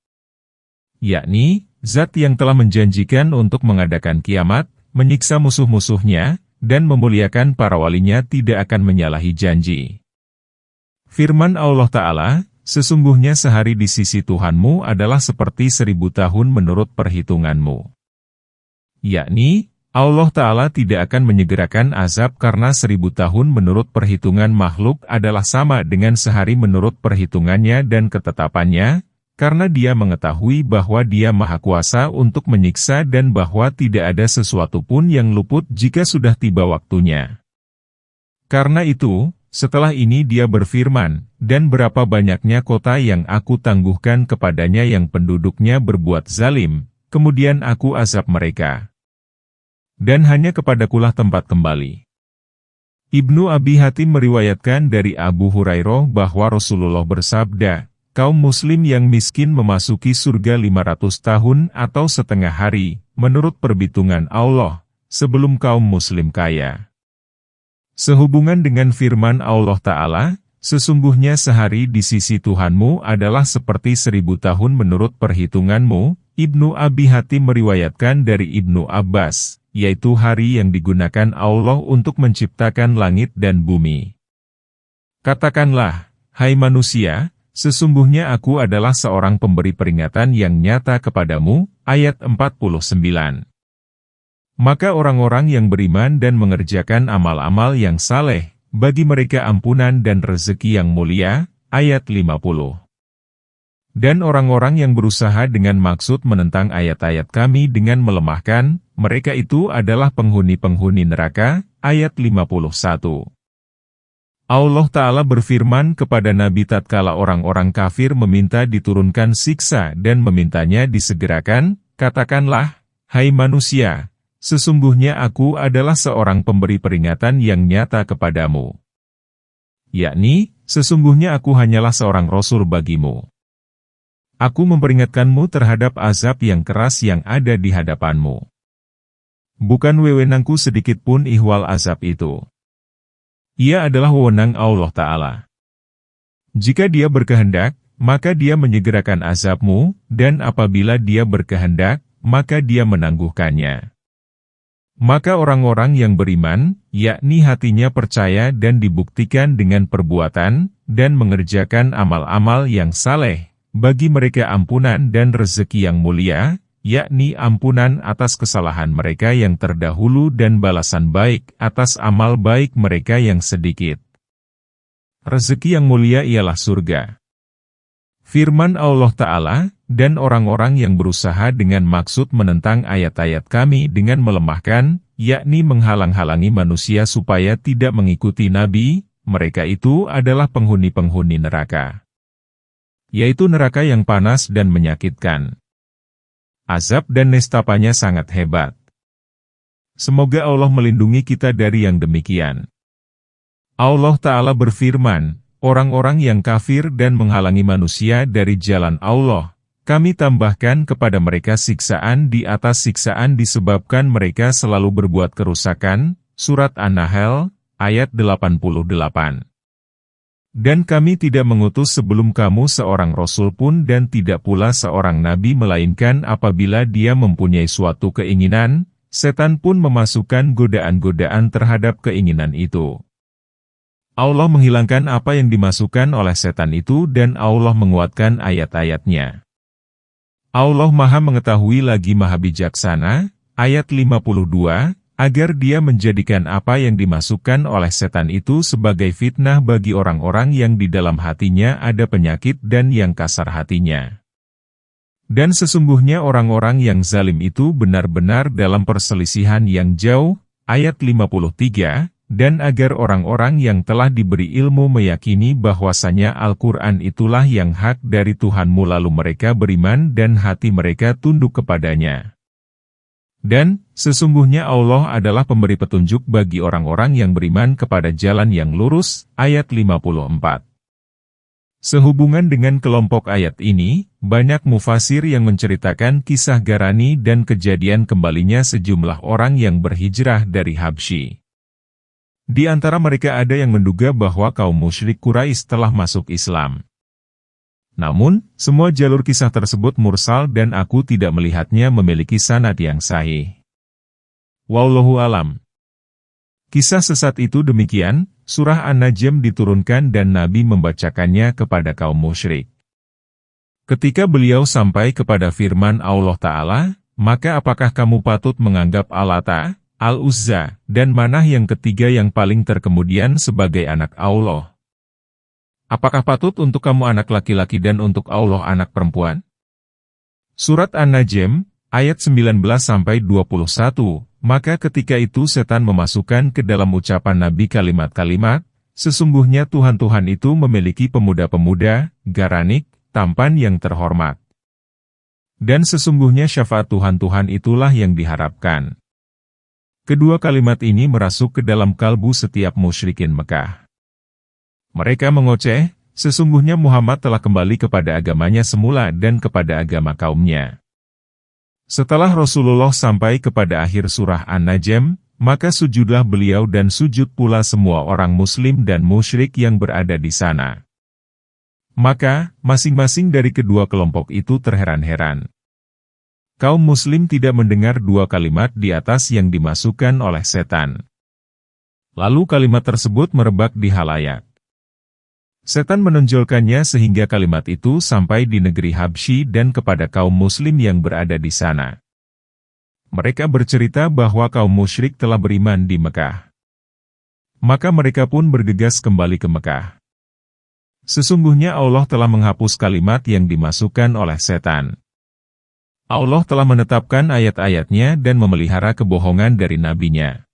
Yakni, zat yang telah menjanjikan untuk mengadakan kiamat, menyiksa musuh-musuhnya, dan memuliakan para walinya tidak akan menyalahi janji. Firman Allah Ta'ala, sesungguhnya sehari di sisi Tuhanmu adalah seperti 1000 tahun menurut perhitunganmu. Yakni, Allah Ta'ala tidak akan menyegerakan azab karena 1000 tahun menurut perhitungan makhluk adalah sama dengan sehari menurut perhitungannya dan ketetapannya, karena Dia mengetahui bahwa Dia Maha Kuasa untuk menyiksa dan bahwa tidak ada sesuatu pun yang luput jika sudah tiba waktunya. Karena itu, setelah ini Dia berfirman, dan berapa banyaknya kota yang aku tangguhkan kepadanya yang penduduknya berbuat zalim, kemudian aku azab mereka. Dan hanya kepadakulah tempat kembali. Ibnu Abi Hatim meriwayatkan dari Abu Hurairah bahwa Rasulullah bersabda, kaum muslim yang miskin memasuki surga 500 tahun atau setengah hari, menurut perhitungan Allah, sebelum kaum muslim kaya. Sehubungan dengan firman Allah Ta'ala, sesungguhnya sehari di sisi Tuhanmu adalah seperti 1000 tahun menurut perhitunganmu. Ibnu Abi Hatim meriwayatkan dari Ibnu Abbas, yaitu hari yang digunakan Allah untuk menciptakan langit dan bumi. Katakanlah, hai manusia, sesungguhnya aku adalah seorang pemberi peringatan yang nyata kepadamu, ayat 49. Maka orang-orang yang beriman dan mengerjakan amal-amal yang saleh, bagi mereka ampunan dan rezeki yang mulia. Ayat 50. Dan orang-orang yang berusaha dengan maksud menentang ayat-ayat kami dengan melemahkan, mereka itu adalah penghuni-penghuni neraka. Ayat 51. Allah Ta'ala berfirman kepada Nabi tatkala orang-orang kafir meminta diturunkan siksa dan memintanya disegerakan, katakanlah, hai manusia, sesungguhnya aku adalah seorang pemberi peringatan yang nyata kepadamu. Yakni, sesungguhnya aku hanyalah seorang rasul bagimu. Aku memperingatkanmu terhadap azab yang keras yang ada di hadapanmu. Bukan wewenangku sedikit pun ihwal azab itu. Ia adalah wewenang Allah Ta'ala. Jika Dia berkehendak, maka Dia menyegerakan azabmu, dan apabila Dia berkehendak, maka Dia menangguhkannya. Maka orang-orang yang beriman, yakni hatinya percaya dan dibuktikan dengan perbuatan, dan mengerjakan amal-amal yang saleh, bagi mereka ampunan dan rezeki yang mulia, yakni ampunan atas kesalahan mereka yang terdahulu dan balasan baik atas amal baik mereka yang sedikit. Rezeki yang mulia ialah surga. Firman Allah Ta'ala, dan orang-orang yang berusaha dengan maksud menentang ayat-ayat kami dengan melemahkan, yakni menghalang-halangi manusia supaya tidak mengikuti Nabi, mereka itu adalah penghuni-penghuni neraka. Yaitu neraka yang panas dan menyakitkan. Azab dan nestapanya sangat hebat. Semoga Allah melindungi kita dari yang demikian. Allah Ta'ala berfirman, orang-orang yang kafir dan menghalangi manusia dari jalan Allah, kami tambahkan kepada mereka siksaan di atas siksaan disebabkan mereka selalu berbuat kerusakan. Surat An-Nahl, ayat 88. Dan kami tidak mengutus sebelum kamu seorang rasul pun dan tidak pula seorang nabi melainkan apabila dia mempunyai suatu keinginan, setan pun memasukkan godaan-godaan terhadap keinginan itu. Allah menghilangkan apa yang dimasukkan oleh setan itu dan Allah menguatkan ayat-ayatnya. Allah Maha Mengetahui lagi Maha Bijaksana, ayat 52, agar Dia menjadikan apa yang dimasukkan oleh setan itu sebagai fitnah bagi orang-orang yang di dalam hatinya ada penyakit dan yang kasar hatinya. Dan sesungguhnya orang-orang yang zalim itu benar-benar dalam perselisihan yang jauh, ayat 53, dan agar orang-orang yang telah diberi ilmu meyakini bahwasanya Al-Quran itulah yang hak dari Tuhanmu lalu mereka beriman dan hati mereka tunduk kepadanya. Dan, sesungguhnya Allah adalah pemberi petunjuk bagi orang-orang yang beriman kepada jalan yang lurus, ayat 54. Sehubungan dengan kelompok ayat ini, banyak mufasir yang menceritakan kisah Garani dan kejadian kembalinya sejumlah orang yang berhijrah dari Habsyi. Di antara mereka ada yang menduga bahwa kaum musyrik Quraisy telah masuk Islam. Namun, semua jalur kisah tersebut mursal dan aku tidak melihatnya memiliki sanad yang sahih. Wallahu alam. Kisah sesat itu demikian, surah An-Najm diturunkan dan Nabi membacakannya kepada kaum musyrik. Ketika beliau sampai kepada firman Allah Ta'ala, maka apakah kamu patut menganggap Al-Lata, Al-Uzza, dan Manah yang ketiga yang paling terkemudian sebagai anak Allah? Apakah patut untuk kamu anak laki-laki dan untuk Allah anak perempuan? Surat An-Najm, ayat 19-21, maka ketika itu setan memasukkan ke dalam ucapan Nabi kalimat-kalimat, sesungguhnya Tuhan-Tuhan itu memiliki pemuda-pemuda, garanik, tampan yang terhormat. Dan sesungguhnya syafaat Tuhan-Tuhan itulah yang diharapkan. Kedua kalimat ini merasuk ke dalam kalbu setiap musyrikin Mekah. Mereka mengoceh, sesungguhnya Muhammad telah kembali kepada agamanya semula dan kepada agama kaumnya. Setelah Rasulullah sampai kepada akhir surah An-Najm, maka sujudlah beliau dan sujud pula semua orang muslim dan musyrik yang berada di sana. Maka, masing-masing dari kedua kelompok itu terheran-heran. Kaum muslim tidak mendengar dua kalimat di atas yang dimasukkan oleh setan. Lalu kalimat tersebut merebak di halayak. Setan menonjolkannya sehingga kalimat itu sampai di negeri Habsyi dan kepada kaum muslim yang berada di sana. Mereka bercerita bahwa kaum musyrik telah beriman di Mekah. Maka mereka pun bergegas kembali ke Mekah. Sesungguhnya Allah telah menghapus kalimat yang dimasukkan oleh setan. Allah telah menetapkan ayat-ayatnya dan memelihara kebohongan dari nabinya.